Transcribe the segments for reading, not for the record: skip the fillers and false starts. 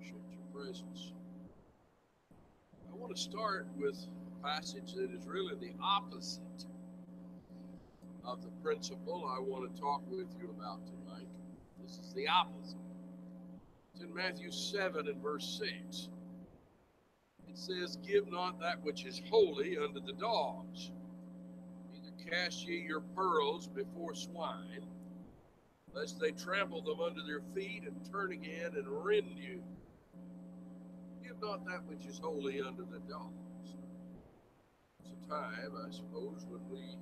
appreciate your presence. I want to start with a passage that is really the opposite of the principle I want to talk with you about tonight. This is the opposite. It's in Matthew 7 and verse 6. It says, "Give not that which is holy unto the dogs, neither cast ye your pearls before swine, lest they trample them under their feet and turn again and rend you. Give not that which is holy unto the dogs." It's a time, I suppose, when we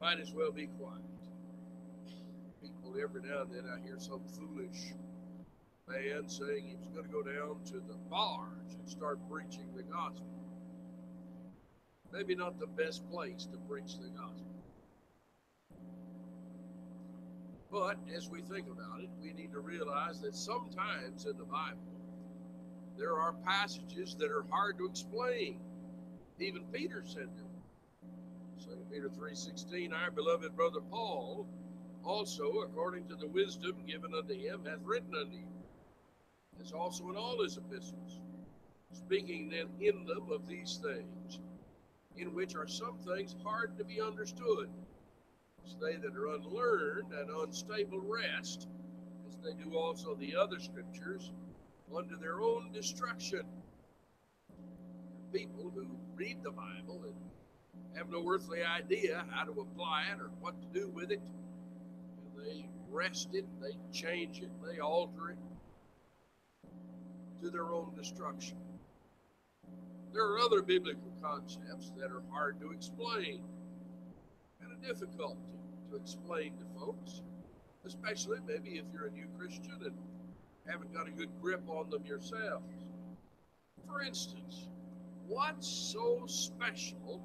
might as well be quiet. People, every now and then I hear some foolish man saying he was going to go down to the bars and start preaching the gospel. Maybe not the best place to preach the gospel. But as we think about it, we need to realize that sometimes in the Bible, there are passages that are hard to explain. Even Peter said that. 2 Peter 3:16, "Our beloved brother Paul also, according to the wisdom given unto him, hath written unto you, as also in all his epistles, speaking then in them of these things, in which are some things hard to be understood, as they that are unlearned and unstable rest, as they do also the other scriptures, unto their own destruction." People who read the Bible and have no earthly idea how to apply it or what to do with it, and they wrest it, they change it, they alter it to their own destruction. There are other biblical concepts that are hard to explain and a difficulty to explain to folks, especially maybe if you're a new Christian and haven't got a good grip on them yourself. For instance, what's so special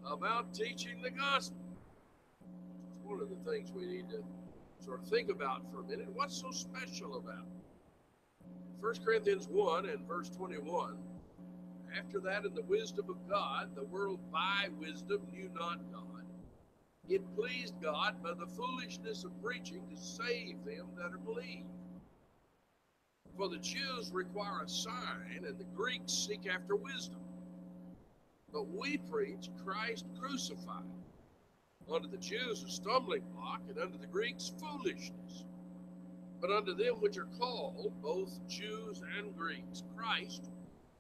about teaching the gospel? It's one of the things we need to sort of think about for a minute. What's so special about it? 1 Corinthians 1 and verse 21, "After that, in the wisdom of God, the world by wisdom knew not God. It pleased God by the foolishness of preaching to save them that are believed. For the Jews require a sign, and the Greeks seek after wisdom. But we preach Christ crucified, unto the Jews a stumbling block, and unto the Greeks foolishness. But unto them which are called, both Jews and Greeks, Christ,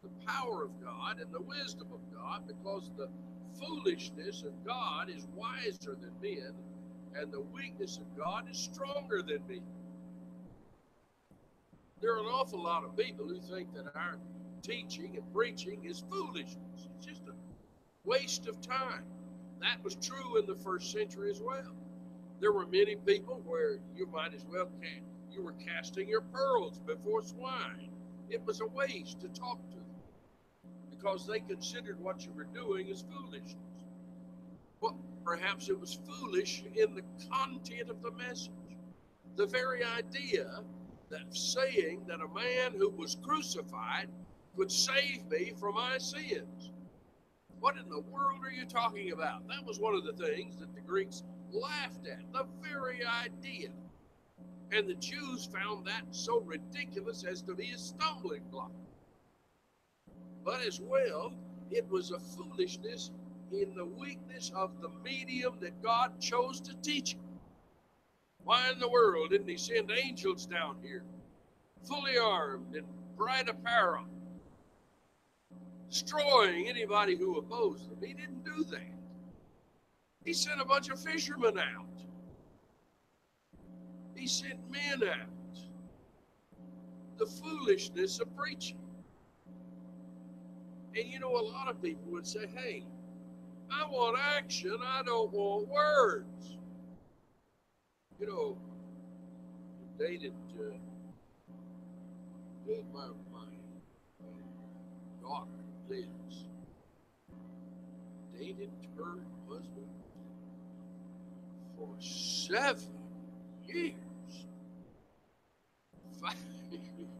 the power of God and the wisdom of God, because the foolishness of God is wiser than men, and the weakness of God is stronger than men." There are an awful lot of people who think that our teaching and preaching is foolishness. It's just a waste of time. That was true in the first century as well. There were many people where you might as well you were casting your pearls before swine. It was a waste to talk to them because they considered what you were doing as foolishness. Well, perhaps it was foolish in the content of the message. The very idea that saying that a man who was crucified could save me from my sins. What in the world are you talking about? That was one of the things that the Greeks laughed at, the very idea. And the Jews found that so ridiculous as to be a stumbling block. But as well, it was a foolishness in the weakness of the medium that God chose to teach it. Why in the world didn't he send angels down here, fully armed in bright apparel, destroying anybody who opposed them? He didn't do that. He sent a bunch of fishermen out. He sent men out. The foolishness of preaching. And you know, a lot of people would say, "Hey, I want action, I don't want words." You know, dated my daughter, Liz, dated her husband for 7 years.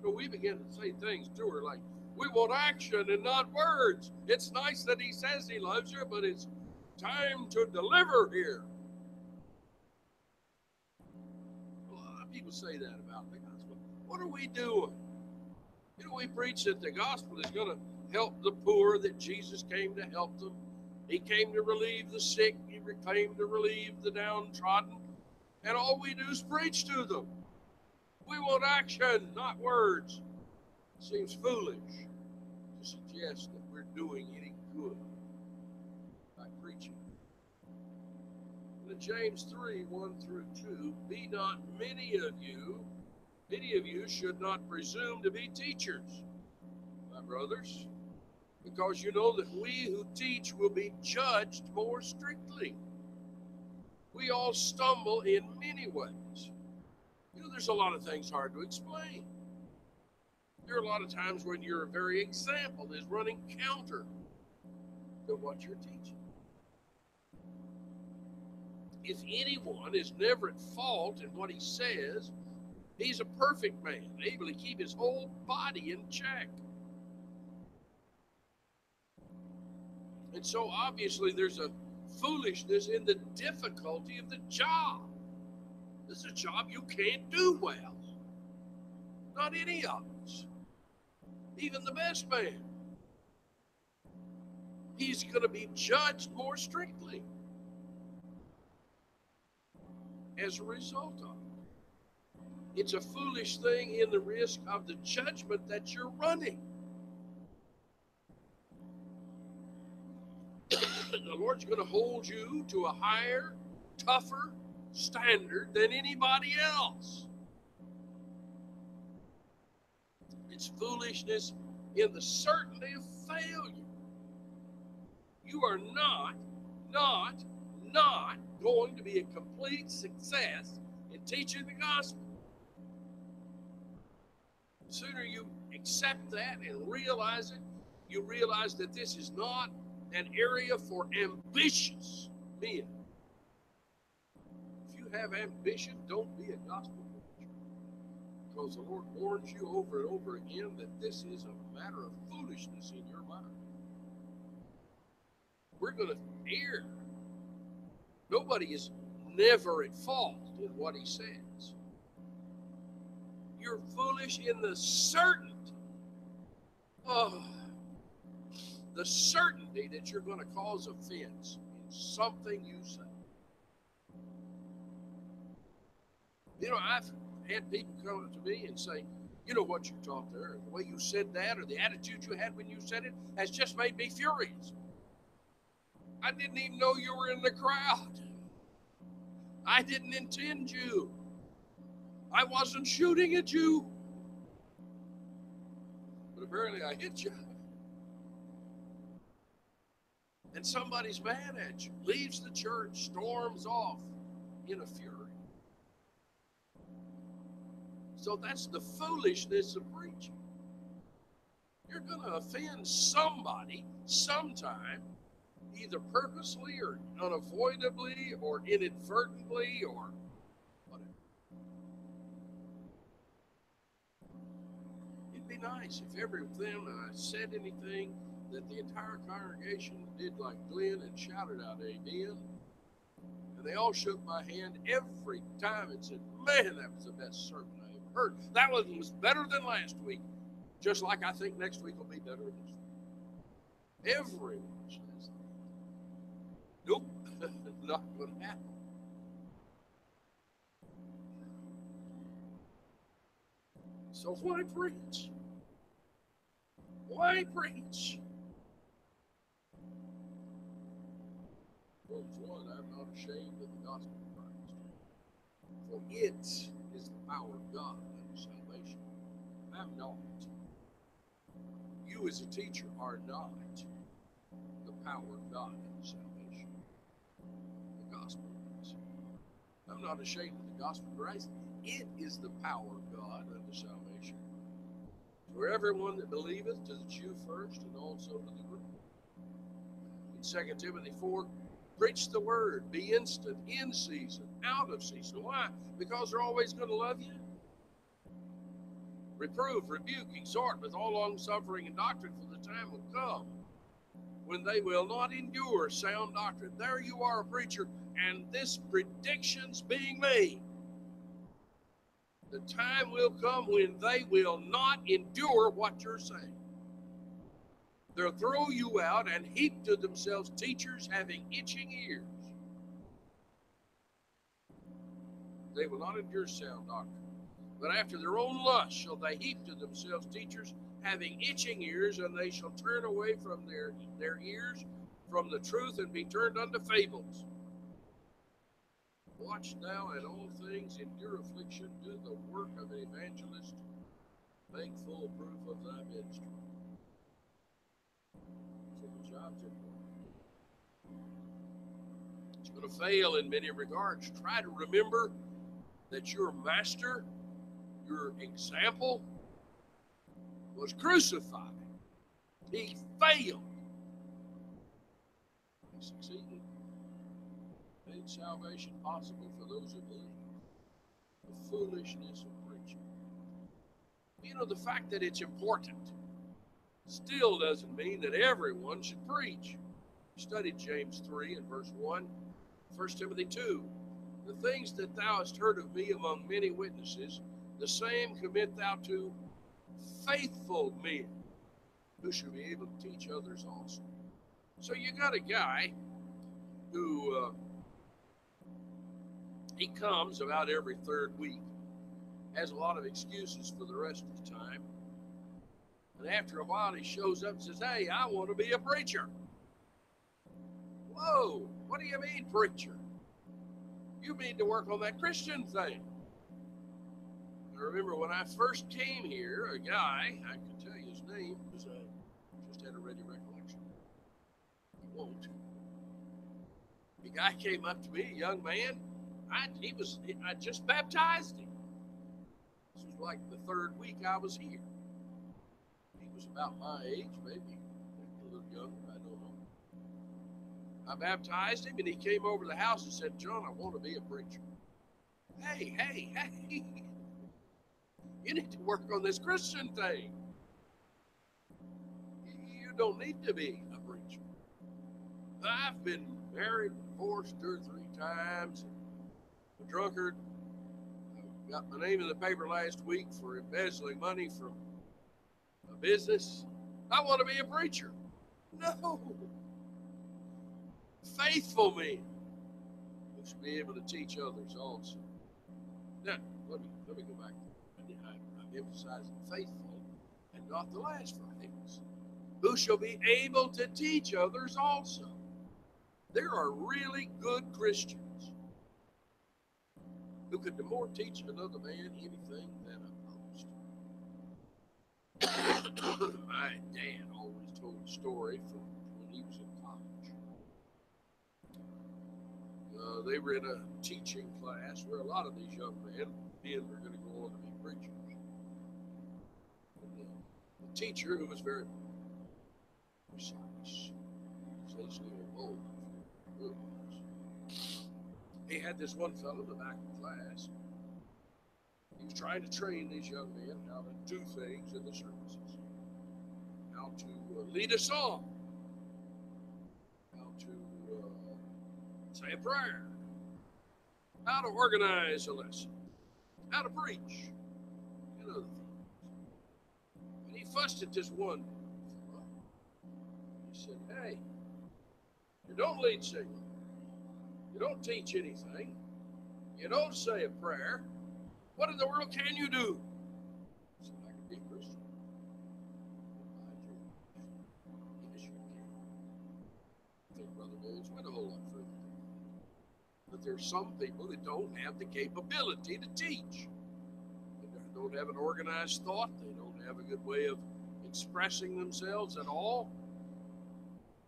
We began to say things to her like, "We want action and not words. It's nice that he says he loves you, but it's time to deliver here." A lot of people say that about the gospel. What are we doing? You know, we preach that the gospel is going to help the poor, that Jesus came to help them. He came to relieve the sick. He came to relieve the downtrodden. And all we do is preach to them. We want action, not words. It seems foolish to suggest that we're doing any good by preaching. In James 3, 1 through 2, be not many of you should not presume to be teachers, my brothers, because you know that we who teach will be judged more strictly. We all stumble in many ways. You know, there's a lot of things hard to explain. There are a lot of times when your very example is running counter to what you're teaching. If anyone is never at fault in what he says, he's a perfect man, able to keep his whole body in check. And so obviously there's a foolishness in the difficulty of the job. This is a job you can't do well. Not any of us. Even the best man. He's going to be judged more strictly as a result of it. It's a foolish thing in the risk of the judgment that you're running. The Lord's going to hold you to a higher, tougher standard than anybody else. It's foolishness in the certainty of failure. You are not going to be a complete success in teaching the gospel. The sooner you accept that and realize it, you realize that this is not an area for ambitious men. If you have ambition, don't be a gospel preacher. Because the Lord warns you over and over again that this is a matter of foolishness in your mind. We're going to err. Nobody is never at fault in what he says. You're foolish in the certainty. The certainty that you're going to cause offense in something you say. You know, I've had people come up to me and say, you know what you taught there, the way you said that, or the attitude you had when you said it has just made me furious. I didn't even know you were in the crowd. I didn't intend you. I wasn't shooting at you. But apparently I hit you. And somebody's mad at you, leaves the church, storms off in a fury. So that's the foolishness of preaching. You're going to offend somebody sometime, either purposely or unavoidably or inadvertently or whatever. It'd be nice if every time I said anything that the entire congregation did like Glenn and shouted out amen. And they all shook my hand every time and said, man, that was the best sermon I ever heard. That one was better than last week. Just like I think next week will be better than this week. Everyone says that. Nope, not going to happen. So why preach? Why preach? Romans 1, I'm not ashamed of the gospel of Christ. For it is the power of God unto salvation. I'm not. You as a teacher are not the power of God unto salvation. The gospel is. I'm not ashamed of the gospel of Christ. It is the power of God unto salvation. For everyone that believeth, to the Jew first, and also to the Greek. In 2 Timothy 4, preach the word, be instant, in season, out of season. Why? Because they're always going to love you. Reprove, rebuke, exhort with all long suffering and doctrine, for the time will come when they will not endure sound doctrine. There you are, a preacher, and this prediction's being made. The time will come when they will not endure what you're saying. They'll throw you out and heap to themselves teachers having itching ears. They will not endure sound doctrine, but after their own lust shall they heap to themselves teachers having itching ears, and they shall turn away from their ears from the truth and be turned unto fables. Watch thou in all things, endure affliction, do the work of an evangelist, make full proof of thy ministry. So the job's important. It's going to fail in many regards. Try to remember that your master, your example, was crucified. He failed. He succeeded. Made salvation possible for those who believe. The foolishness of preaching. You know, the fact that it's important still doesn't mean that everyone should preach. We studied James 3 and verse 1, 1 Timothy 2. The things that thou hast heard of me among many witnesses, the same commit thou to faithful men who shall be able to teach others also. So you got a guy who he comes about every third week, has a lot of excuses for the rest of the time, and after a while he shows up and says, "Hey, I want to be a preacher." Whoa, what do you mean, preacher? You mean to work on that Christian thing. I remember when I first came here, a guy, I can tell you his name because I just had a ready recollection. I won't. The guy came up to me, a young man. I just baptized him. This was like the third week I was here. He was about my age, maybe a little younger, I don't know. I baptized him, and he came over to the house and said, "John, I want to be a preacher." Hey, you need to work on this Christian thing. You don't need to be a preacher. I've been married, divorced 2 or 3 times, a drunkard. I got my name in the paper last week for embezzling money from a business. I want to be a preacher. No. Faithful men who should be able to teach others also. Now, let me go back. I'm emphasizing faithful and not the last phrase. Who shall be able to teach others also. There are really good Christians who could no more teach another man anything than a post. My dad always told a story from when he was in college. They were in a teaching class where a lot of these young men were going to go on to be preachers. And the teacher, who was very precise, essentially old, he had this one fellow in the back of the class. He was trying to train these young men how to do things in the services, how to lead a song, how to say a prayer, how to organize a lesson, how to preach, and other things. And he fussed at this one. He said, "Hey, you don't lead singing. You don't teach anything. You don't say a prayer. What in the world can you do?" I said, "I can be a Christian." Yes, you can. I think Brother Bowles went a whole lot further. But there's some people that don't have the capability to teach. They don't have an organized thought. They don't have a good way of expressing themselves at all.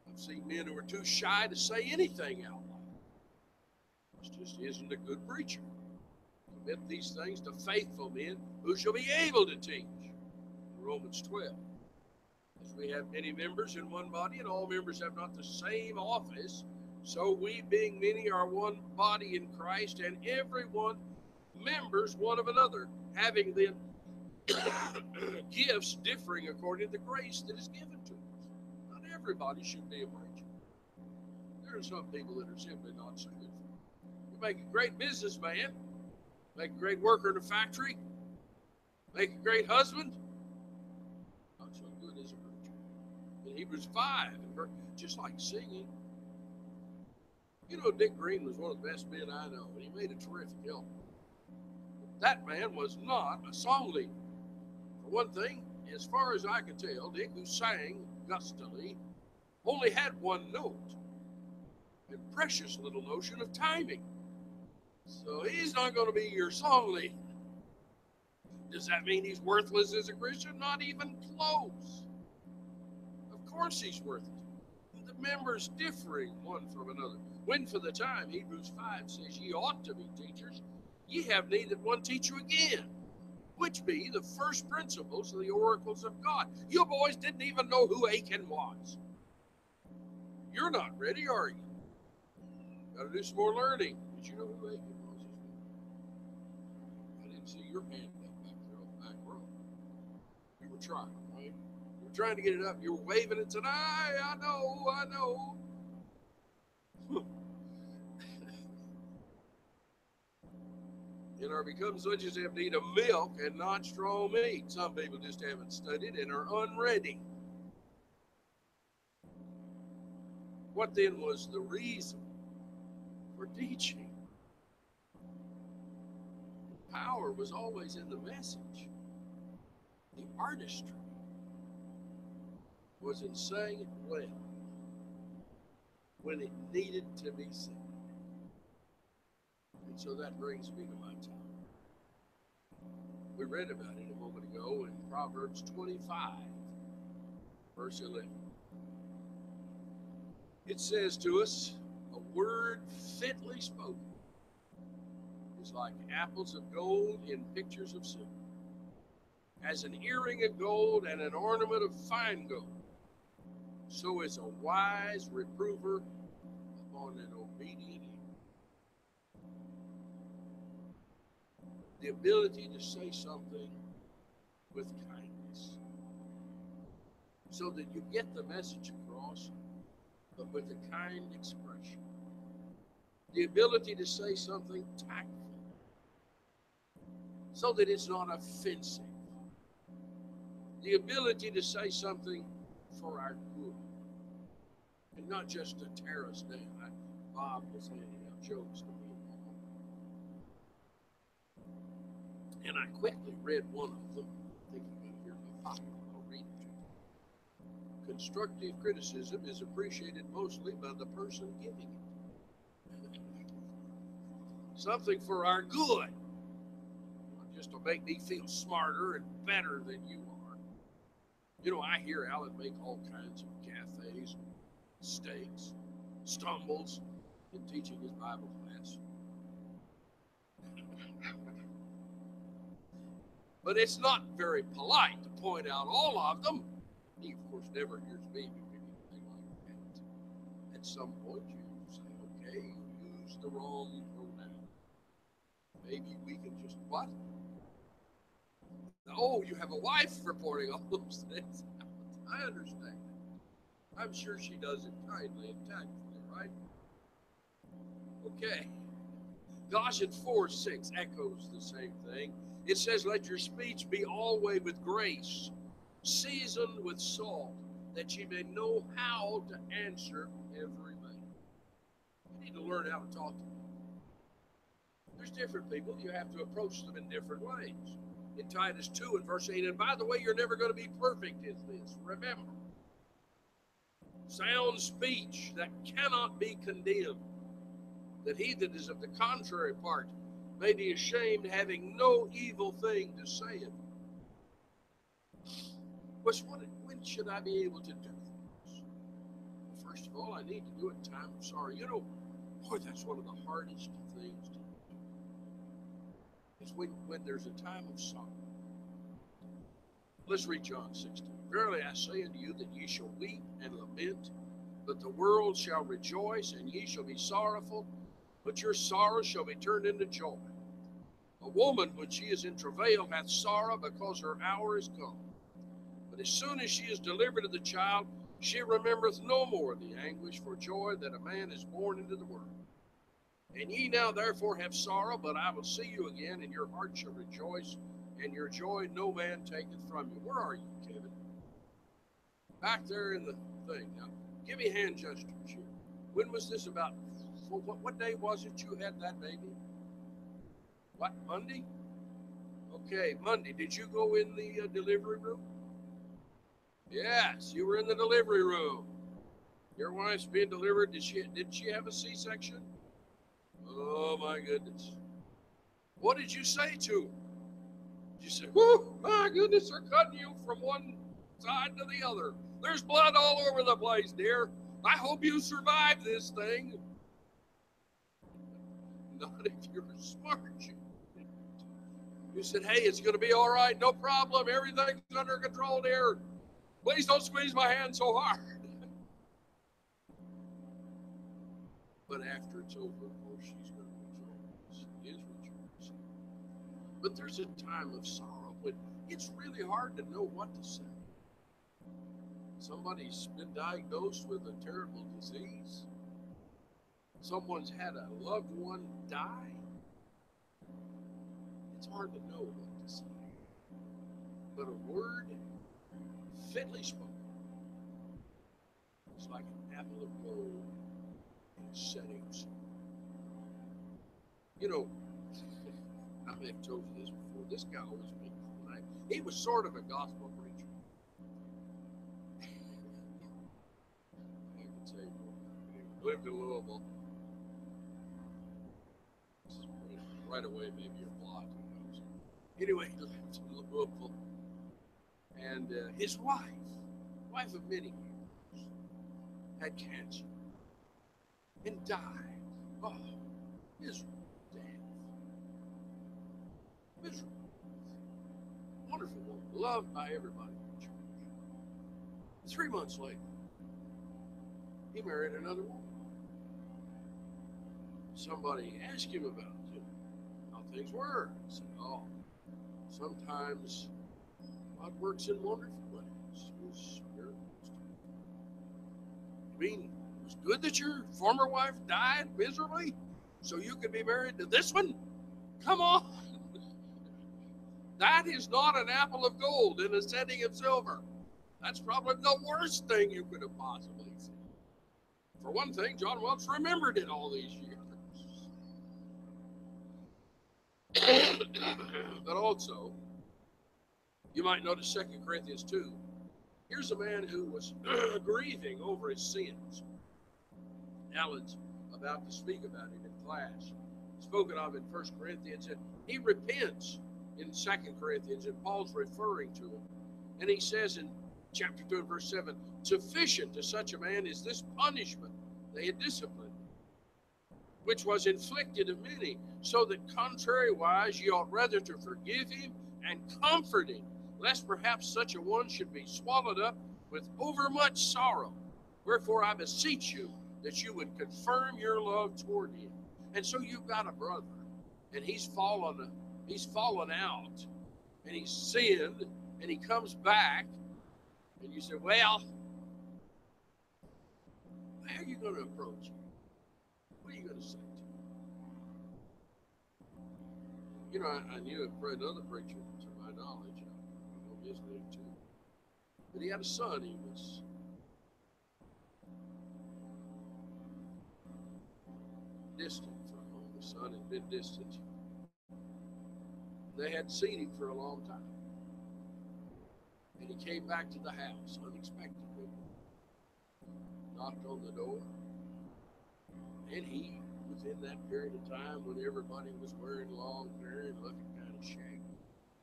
I've seen men who are too shy to say anything out loud. This just isn't a good preacher. Commit these things to faithful men who shall be able to teach. Romans 12. As we have many members in one body, and all members have not the same office, so we, being many, are one body in Christ, and every one members one of another, having then gifts differing according to the grace that is given to us. Not everybody should be a preacher. There are some people that are simply not so good for it. You make a great businessman, make a great worker in a factory, Make a great husband? Not so good as a preacher. In Hebrews 5, just like singing. You know, Dick Green was one of the best men I know, and he made a terrific helper. That man was not a song leader. For one thing, as far as I could tell, Dick, who sang gustily, only had one note, a precious little notion of timing. So he's not going to be your song leader. Does that mean he's worthless as a Christian? Not even close. Of course he's worthless. The members differing one from another. When for the time, Hebrews 5 says, ye ought to be teachers, ye have need that one teach you again, which be the first principles of the oracles of God. You boys didn't even know who Achan was. You're not ready, are you? Got to do some more learning. Did you know who Achan was? I didn't see your hand back there on the back row. You were trying, right? You were trying to get it up. You were waving it tonight. I know. And are become such as have need of milk and not strong meat. Some people just haven't studied and are unready. What then was the reason for teaching? The power was always in the message. The artistry was in saying it well when it needed to be said. And so that brings me to my time. We read about it a moment ago in Proverbs 25, verse 11. It says to us, a word fitly spoken is like apples of gold in pictures of silver, as an earring of gold and an ornament of fine gold. So is a wise reprover upon an obedient ear. The ability to say something with kindness so that you get the message across, but with a kind expression. The ability to say something tactful so that it's not offensive. The ability to say something for our good and not just to tear us down. Bob was handing out jokes to me. And I quickly read one of them. I think you're going to hear my copy. I'll read it to you. Constructive criticism is appreciated mostly by the person giving it. Something for our good. Not just to make me feel smarter and better than you are. You know, I hear Alan make all kinds of cafes, mistakes, stumbles in teaching his Bible class. But it's not very polite to point out all of them. He, of course, never hears me do anything like that. At some point, you say, okay, you used the wrong pronoun. Maybe we can just, what? Oh, you have a wife reporting all those things. I understand. I'm sure she does it kindly and tactfully, right? Okay. Colossians 4:6 echoes the same thing. It says, let your speech be always with grace, seasoned with salt, that you may know how to answer every man. You need to learn how to talk to people. There's different people. You have to approach them in different ways. In Titus 2 and verse 8, and by the way, you're never going to be perfect in this. Remember, sound speech that cannot be condemned, that he that is of the contrary part may be ashamed, having no evil thing to say of it. When should I be able to do this? Well, first of all, I need to do it in time of sorrow. You know, boy, that's one of the hardest things to do. It's when there's a time of sorrow. Let's read John 16. Verily I say unto you that ye shall weep and lament, but the world shall rejoice, and ye shall be sorrowful, but your sorrow shall be turned into joy. A woman, when she is in travail, hath sorrow, because her hour is come. But as soon as she is delivered of the child, she remembereth no more the anguish for joy that a man is born into the world. And ye now therefore have sorrow, but I will see you again, and your heart shall rejoice, and your joy no man taketh from you. Where are you, Kevin? Back there in the thing. Now, give me hand gestures here. When was this about? What day was it you had that baby? What, Monday? Okay, Monday. Did you go in the delivery room? Yes, you were in the delivery room. Your wife's being delivered. Did she have a C-section? Oh my goodness. What did you say to her? You said, "Whoo, my goodness, they're cutting you from one side to the other. There's blood all over the place, dear. I hope you survive this thing." Not if you're smart. You said, "Hey, it's going to be all right. No problem. Everything's under control, dear. Please don't squeeze my hand so hard." But after it's over, of course, she's going to rejoice. She is rejoicing. But there's a time of sorrow when it's really hard to know what to say. Somebody's been diagnosed with a terrible disease. Someone's had a loved one die. It's hard to know what to say. But a word fitly spoken is like an apple of gold in a setting sun. You know, I may have told you this before. This guy always made fun. He was sort of a gospel preacher. I could say more. He lived in Louisville. Right away, maybe you're blocked. Who knows? Anyway, he lived in Louisville. And his wife of many years, had cancer and died. Oh, miserable death. Miserable. Wonderful woman, loved by everybody in the church. 3 months later, he married another woman. Somebody asked him about it, how things were. He said, "Oh, sometimes God works in wonderful ways. You mean it was good that your former wife died miserably so you could be married to this one? Come on." That is not an apple of gold in a setting of silver. That's probably the worst thing you could have possibly seen. For one thing, John Welch remembered it all these years. But also, you might notice 2 Corinthians 2. Here's a man who was grieving over his sins. Alan's about to speak about it in class. Spoken of in 1 Corinthians, and he repents in 2 Corinthians, and Paul's referring to him. And he says in chapter 2 and verse 7, "Sufficient to such a man is this punishment they had disciplined, which was inflicted of many, so that contrariwise ye ought rather to forgive him and comfort him, lest perhaps such a one should be swallowed up with overmuch sorrow. Wherefore I beseech you that you would confirm your love toward him." And so you've got a brother, and he's fallen out, and he's sinned, and he comes back, and you say, "Well, how are you going to approach him? What are you going to say to him?" You know, I knew another preacher, to my knowledge, I know his name too, but he had a son. He was distant from home. The son had been distant. They hadn't seen him for a long time. And he came back to the house unexpectedly, knocked on the door, and he was in that period of time when everybody was wearing long hair and looking kind of shaggy.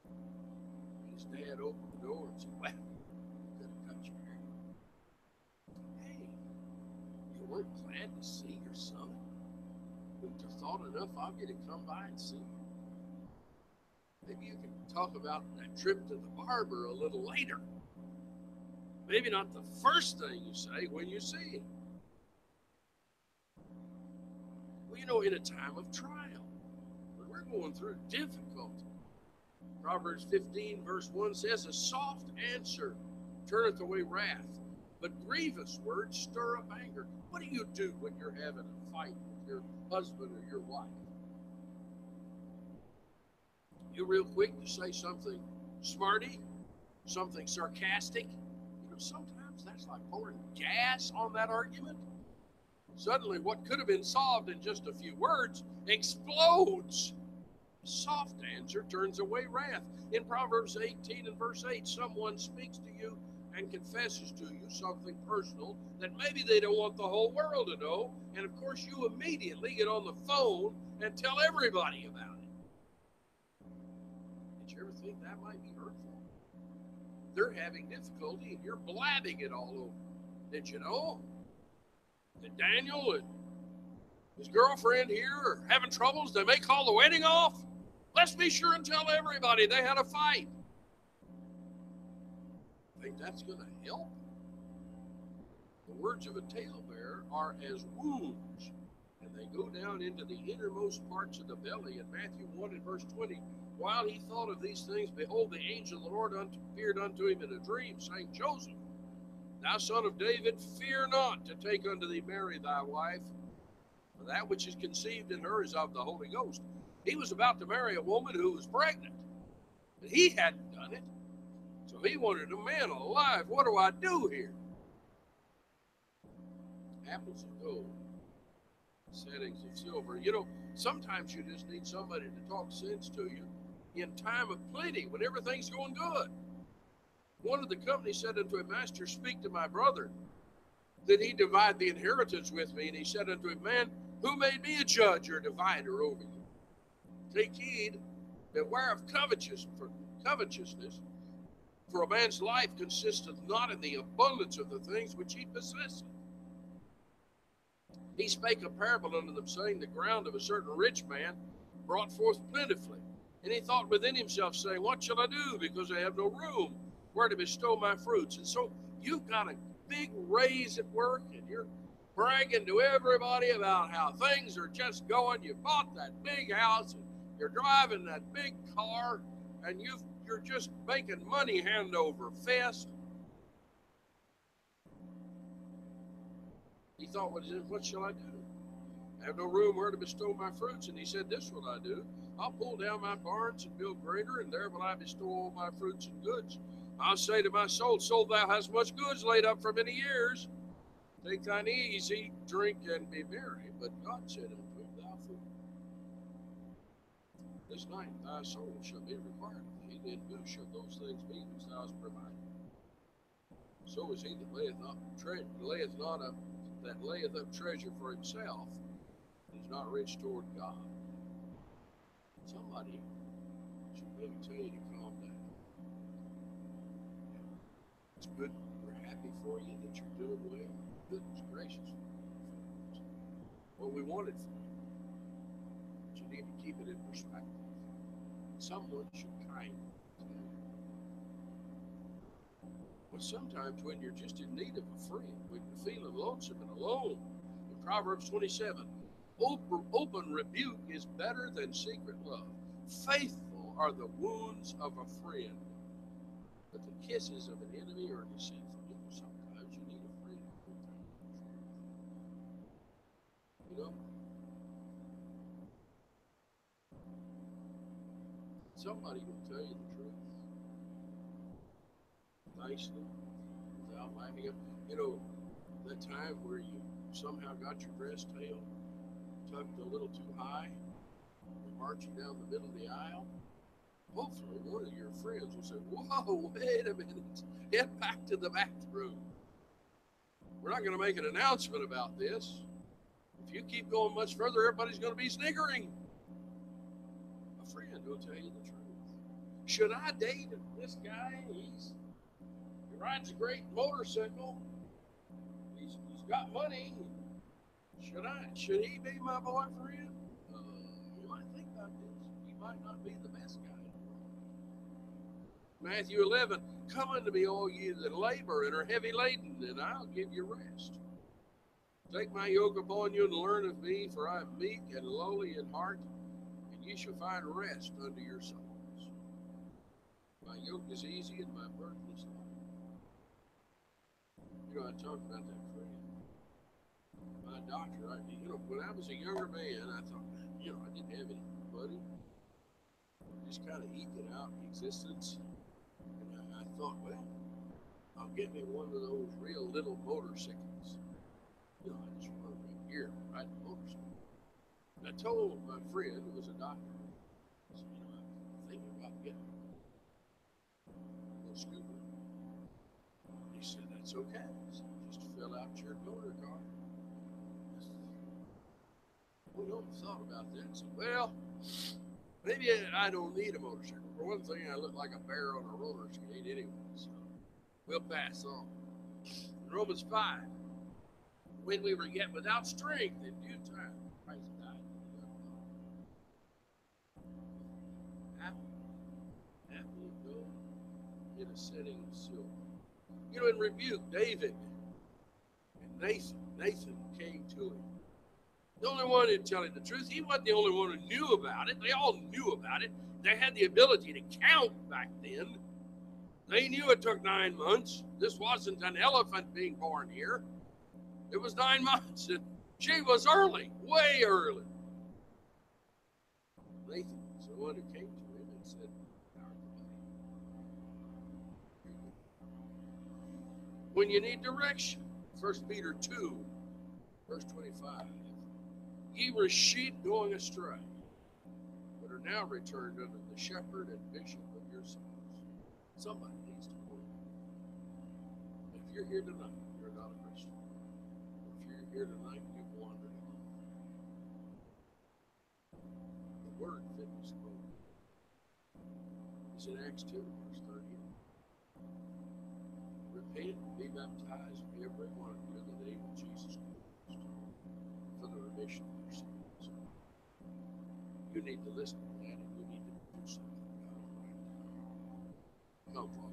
And his dad opened the door and said, "Well, you could have cut your hair. Hey, you weren't glad to see your son? Wouldn't have thought enough of you to come by and see him? Maybe you can talk about that trip to the barber a little later. Maybe not the first thing you say when you see him." Well, you know, in a time of trial, when we're going through difficulty, Proverbs 15 verse 1 says, "A soft answer turneth away wrath, but grievous words stir up anger." What do you do when you're having a fight with your husband or your wife? You're real quick to say something smarty, something sarcastic. Sometimes that's like pouring gas on that argument. Suddenly, what could have been solved in just a few words explodes. A soft answer turns away wrath. In Proverbs 18 and verse 8, someone speaks to you and confesses to you something personal that maybe they don't want the whole world to know. And of course, you immediately get on the phone and tell everybody about it. Did you ever think that might be hurtful? They're having difficulty and you're blabbing it all over. Did you know that Daniel and his girlfriend here are having troubles? They may call the wedding off. Let's be sure and tell everybody they had a fight. Think that's going to help? The words of a talebearer are as wounds, and they go down into the innermost parts of the belly. In Matthew 1 and verse 20, while he thought of these things, behold, the angel of the Lord appeared unto him in a dream, saying, Joseph, thou son of David, fear not to take unto thee Mary thy wife, for that which is conceived in her is of the Holy Ghost. He was about to marry a woman who was pregnant, but he hadn't done it. So he wanted a man alive. What do I do here? Apples of gold, settings of silver. Sometimes you just need somebody to talk sense to you in time of plenty, when everything's going good. One of the companies said unto him, Master, speak to my brother, that he divide the inheritance with me. And he said unto him, Man, who made me a judge or divider over you? Take heed, beware of covetousness, for a man's life consisteth not in the abundance of the things which he possesseth. He spake a parable unto them, saying, The ground of a certain rich man brought forth plentifully. And he thought within himself, saying, What shall I do? Because I have no room where to bestow my fruits. And so you've got a big raise at work, and you're bragging to everybody about how things are just going. You bought that big house, and you're driving that big car, and you're just making money hand over fist. He thought, what shall I do? I have no room where to bestow my fruits. And he said, This will I do. I'll pull down my barns and build greater, and there will I bestow all my fruits and goods. I'll say to my soul, Soul, thou hast much goods laid up for many years. Take thine ease, eat, drink, and be merry. But God said unto him, Thou fool, this night thy soul shall be required of thee, then who shall those things be which thou hast provided? So is he that layeth up treasure for himself, and is not rich toward God. Somebody should maybe tell you to calm down. It's good, we're happy for you that you're doing well. Goodness gracious. What we wanted for you. But you need to keep it in perspective. Someone should kind to you. But sometimes when you're just in need of a friend, when you're feeling lonesome and alone, in Proverbs 27, open rebuke is better than secret love. Faithful are the wounds of a friend, but the kisses of an enemy are deceitful. Sometimes you need a friend who will tell you the truth. Somebody will tell you the truth nicely, without laughing at that time where you somehow got your dress tail tucked a little too high, you're marching down the middle of the aisle. Hopefully one of your friends will say, Whoa, wait a minute, head back to the bathroom. We're not going to make an announcement about this. If you keep going much further, everybody's going to be sniggering. A friend will tell you the truth. Should I date this guy? He rides a great motorcycle. He's got money. Should he be my boyfriend? You might think about this. He might not be the best guy in the world. Matthew 11, Come unto me, all ye that labor and are heavy laden, and I'll give you rest. Take my yoke upon you and learn of me, for I am meek and lowly in heart, and ye shall find rest unto your souls. My yoke is easy and my burden is light. I talked about that friend. My doctor, when I was a younger man, I thought, I didn't have anybody. just kind of eking out existence. And I thought, well, I'll get me one of those real little motorcycles. You know, I just want to here riding a motorcycle. And I told my friend, who was a doctor, I said, you know, I'm thinking about getting a little scooter. He said, that's okay. So just fill out your motor card. We don't thought about that. So, well, maybe I don't need a motorcycle. For one thing, I look like a bear on a roller skate anyway. So we'll pass on. Romans 5. When we were yet without strength, in due time, Christ died. Happily go get a setting of silver. You know, in rebuke, David and Nathan came to him. The only one who tell him the truth. He wasn't the only one who knew about it. They all knew about it. They had the ability to count back then. They knew it took 9 months. This wasn't an elephant being born here. It was 9 months, and she was early, way early. Nathan was the one who came to him and said, when you need direction, 1 Peter 2, verse 25. Ye were sheep going astray, but are now returned unto the shepherd and bishop of your souls. Somebody needs to quote. If you're here tonight, you're not a Christian. If you're here tonight, you've wandered off. The word fitness quote is in Acts 2, verse 30. Repent and be baptized, every one of you, in the name of Jesus Christ, for the remission of your sins. You need to listen to that, and you need to do something about it right now. Come, Father.